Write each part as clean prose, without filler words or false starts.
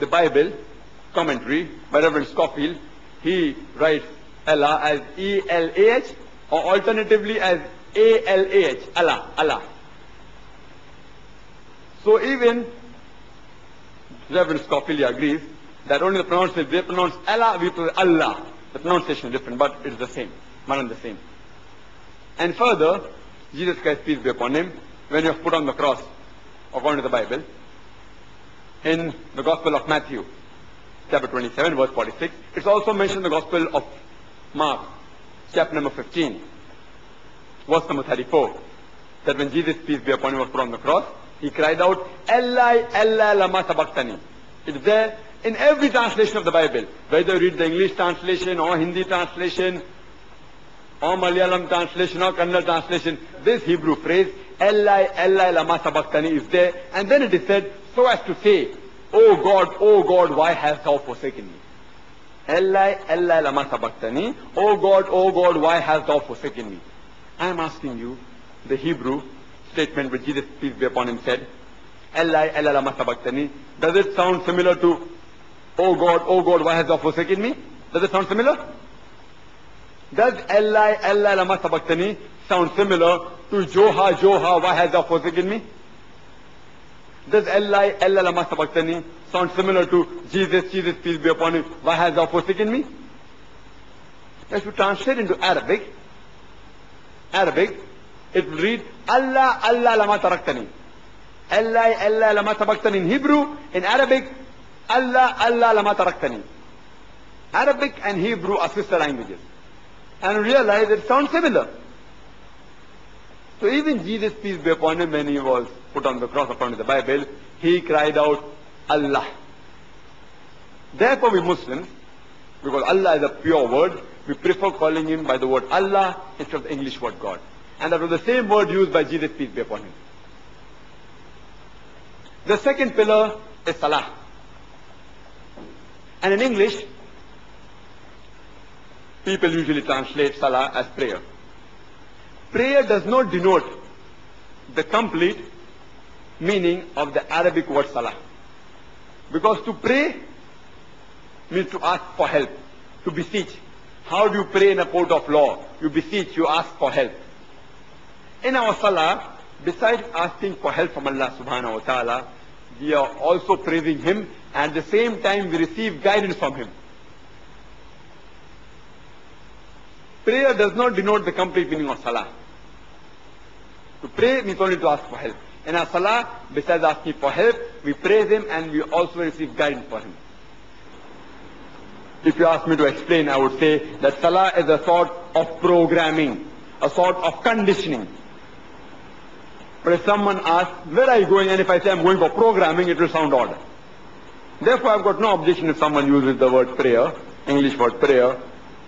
the Bible commentary by Reverend Scofield, he writes Allah as E-L-A-H or alternatively as A-L-A-H, Allah, Allah. So even Reverend Scofield agrees that only the pronunciation, they pronounce Allah, we pronounce Allah. The pronunciation is different, but it's the same, one and the same. And further, Jesus Christ, peace be upon him, when he was put on the cross, according to the Bible, in the Gospel of Matthew, chapter 27, verse 46, it's also mentioned in the Gospel of Mark, chapter number 15, verse number 34, that when Jesus, peace be upon him, was put on the cross, he cried out, Eli, Eli, lama sabachthani. It's there in every translation of the Bible, whether you read the English translation or Hindi translation or Malayalam translation or Kannada translation, this Hebrew phrase, Eli, Eli, lama sabachthani is there, and then it is said so as to say, O God, why hast thou forsaken me? Eli, Eli, lama sabachthani, O God, why hast thou forsaken me? I am asking you, the Hebrew statement which Jesus, peace be upon him, said, Eli, Eli, lama sabachthani, does it sound similar to, O God, why hast thou forsaken me? Does it sound similar? Does Eli, Eli, lama sabachthani sound similar to Joha, why hast thou forsaken me? Does Eli, Eli, lama sabachthani sound similar to Jesus, peace be upon him, why hast thou forsaken me? If you translate into Arabic, it will read, Allah, Allah, lama taraktani. Eli, Eli, lama sabachthani in Hebrew. In Arabic, Allah, Allah, lama taraktani. Arabic and Hebrew are sister languages. And realize it sounds similar. So even Jesus, peace be upon him, when he was put on the cross according to the Bible, he cried out, Allah. Therefore we Muslims, because Allah is a pure word, we prefer calling him by the word Allah instead of the English word God. And that was the same word used by Jesus, peace be upon him. The second pillar is Salah. And in English, people usually translate Salah as prayer. Prayer does not denote the complete meaning of the Arabic word Salah. Because to pray means to ask for help, to beseech. How do you pray in a court of law? You beseech, you ask for help. In our Salah, besides asking for help from Allah subhanahu wa ta'ala, we are also praising him, and at the same time we receive guidance from him. Prayer does not denote the complete meaning of Salah. To pray means only to ask for help. In our Salah, besides asking for help, we praise him and we also receive guidance for him. If you ask me to explain, I would say that Salah is a sort of programming, a sort of conditioning. But if someone asks, where are you going? And if I say I'm going for programming, it will sound odd. Therefore, I've got no objection if someone uses the word prayer, English word prayer,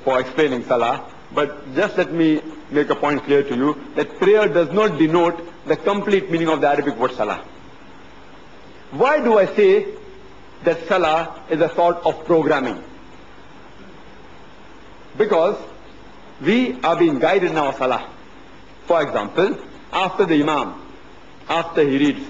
for explaining Salah. But just let me make a point clear to you that prayer does not denote the complete meaning of the Arabic word Salah. Why do I say that Salah is a sort of programming? Because we are being guided in our Salah. For example, after the Imam, after he reads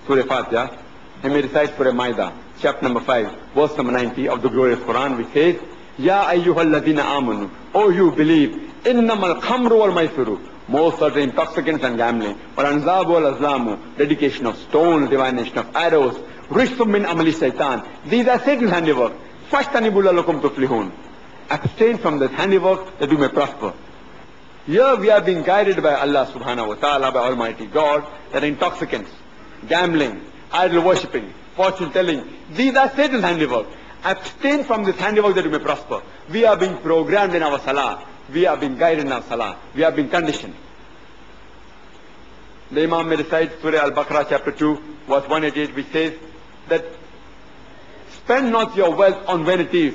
Surah Fatiha, he may recite Surah Maida, chapter number 5, verse number 90 of the glorious Quran, which says, Ya ayyuhalladhina amanu, O you believe, innamal khamru wal maisiru, most certain intoxicants and gambling, wal anzabu wal azlamu, dedication of stones, divination of arrows, rishsum min amali shaitan, these are Satan's handiwork. Fashtanibu lalakum tuflihun. Abstain from this handiwork that you may prosper. Here we are being guided by Allah subhanahu wa ta'ala, by Almighty God, that intoxicants, gambling, idol worshipping, fortune telling, these are Satan's handiwork. Abstain from this handiwork that you may prosper. We are being programmed in our Salah. We are being guided in our Salah. We are being conditioned. The Imam may recite Surah Al-Baqarah chapter 2, verse 188, which says that spend not your wealth on vanities,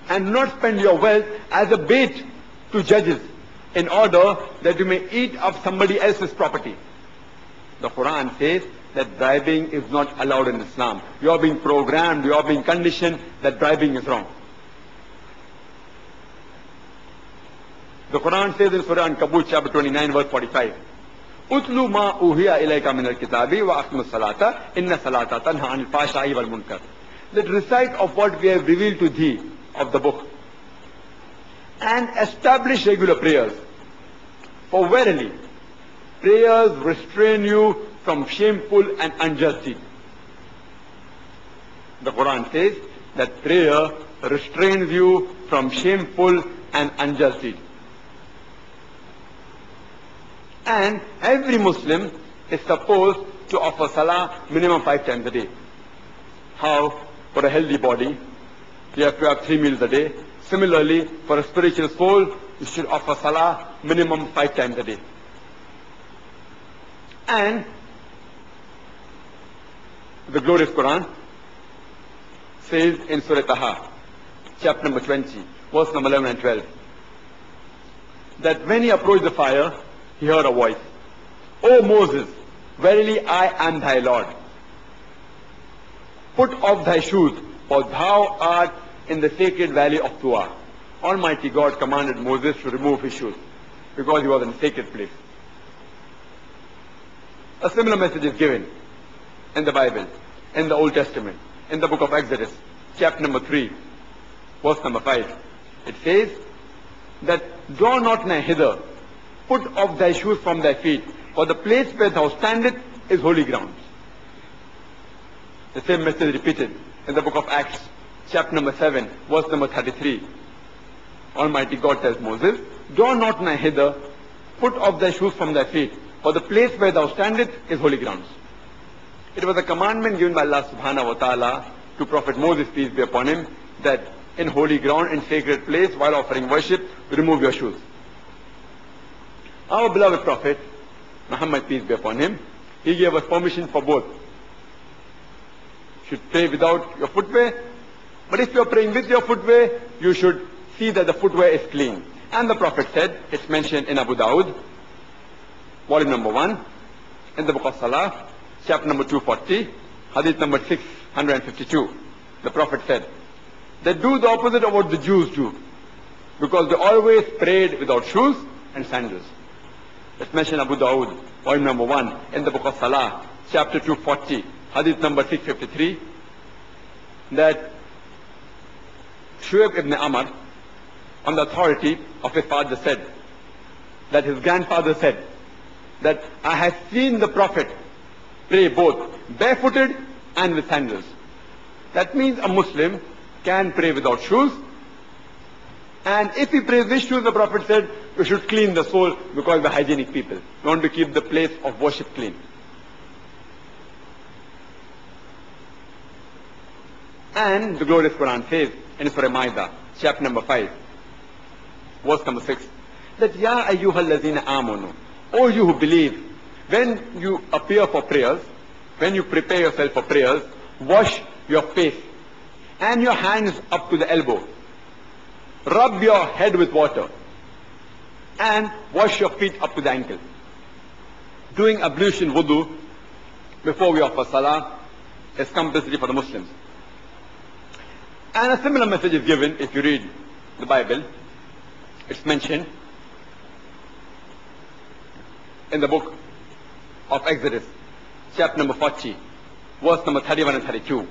and do not spend your wealth as a bait to judges, in order that you may eat up somebody else's property. The Quran says that bribing is not allowed in Islam. You are being programmed, you are being conditioned that bribing is wrong. The Quran says in Surah An-Kabut chapter 29 verse 45, Utlu ma uhiya ilayka min al-kitabi wa aqim as-salata inna salata tanha 'anil fahsha'i wal munkar. That recite of what we have revealed to thee of the book, and establish regular prayers. For verily, prayers restrain you from shameful and unjust deeds. The Quran says that prayer restrains you from shameful and unjust deeds. And every Muslim is supposed to offer salah minimum 5 times a day. How? For a healthy body, you have to have 3 meals a day. Similarly, for a spiritual soul, you should offer salah minimum 5 times a day. And the glorious Quran says in Surah Taha, chapter number 20, verse number 11 and 12, that when he approached the fire, he heard a voice, O Moses, verily I am thy Lord. Put off thy shoes, for thou art in the sacred valley of Tuwa. Almighty God commanded Moses to remove his shoes, because he was in a sacred place. A similar message is given in the Bible, in the Old Testament, in the book of Exodus, chapter number 3, verse number 5. It says that, draw not nigh hither, put off thy shoes from thy feet, for the place where thou standest is holy ground. The same message repeated in the book of Acts, chapter number 7, verse number 33. Almighty God tells Moses, draw not nigh hither, put off thy shoes from thy feet, for the place where thou standest is holy grounds. It was a commandment given by Allah subhanahu wa ta'ala to Prophet Moses, peace be upon him, that in holy ground, in sacred place, while offering worship, remove your shoes. Our beloved Prophet, Muhammad, peace be upon him, he gave us permission for both. You should pray without your footwear, but if you are praying with your footwear, you should see that the footwear is clean. And the Prophet said, it's mentioned in Abu Dawud, volume number 1, in the book of Salah, chapter number 240, hadith number 652. The Prophet said, they do the opposite of what the Jews do, because they always prayed without shoes and sandals. It's mentioned Abu Dawud, volume number 1, in the book of Salah, chapter 240, hadith number 653, that Shu'aib ibn Amr, on the authority of his father, said, that his grandfather said, that I have seen the Prophet pray both barefooted and with sandals. That means a Muslim can pray without shoes, and if he prays with shoes, the Prophet said, you should clean the sole, because we're hygienic people. We want to keep the place of worship clean. And the glorious Quran says in Surah Ma'idah, chapter number 5, verse number 6, that Ya ayyuhal lazina amanu, O you who believe, when you appear for prayers, when you prepare yourself for prayers, wash your face and your hands up to the elbow. Rub your head with water and wash your feet up to the ankle. Doing ablution wudu before we offer salah is compulsory for the Muslims. And a similar message is given if you read the Bible. It's mentioned in the book of Exodus, chapter number 40, verse number 31 and 32,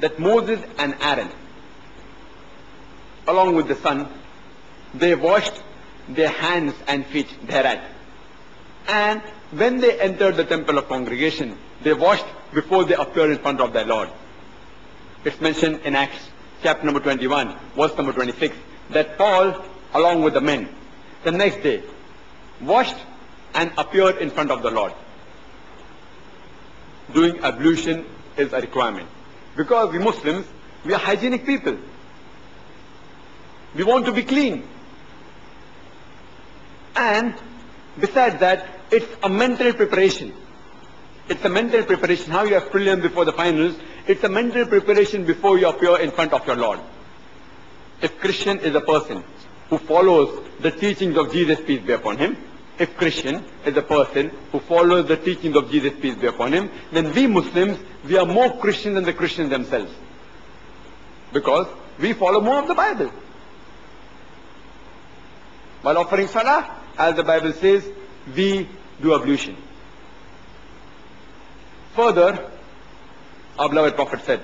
that Moses and Aaron, along with the son, they washed their hands and feet thereat. And when they entered the temple of congregation, they washed before they appeared in front of their Lord. It's mentioned in Acts, chapter number 21, verse number 26, that Paul, along with the men, the next day, washed and appeared in front of the Lord. Doing ablution is a requirement. Because we Muslims, we are hygienic people. We want to be clean. And besides that, it's a mental preparation. It's a mental preparation. How you have prelims before the finals, it's a mental preparation before you appear in front of your Lord. If Christian is a person who follows the teachings of Jesus, peace be upon him, if Christian is a person who follows the teachings of Jesus, peace be upon him, then we Muslims, we are more Christian than the Christians themselves. Because we follow more of the Bible. While offering salah, as the Bible says, we do ablution. Further, our beloved Prophet said,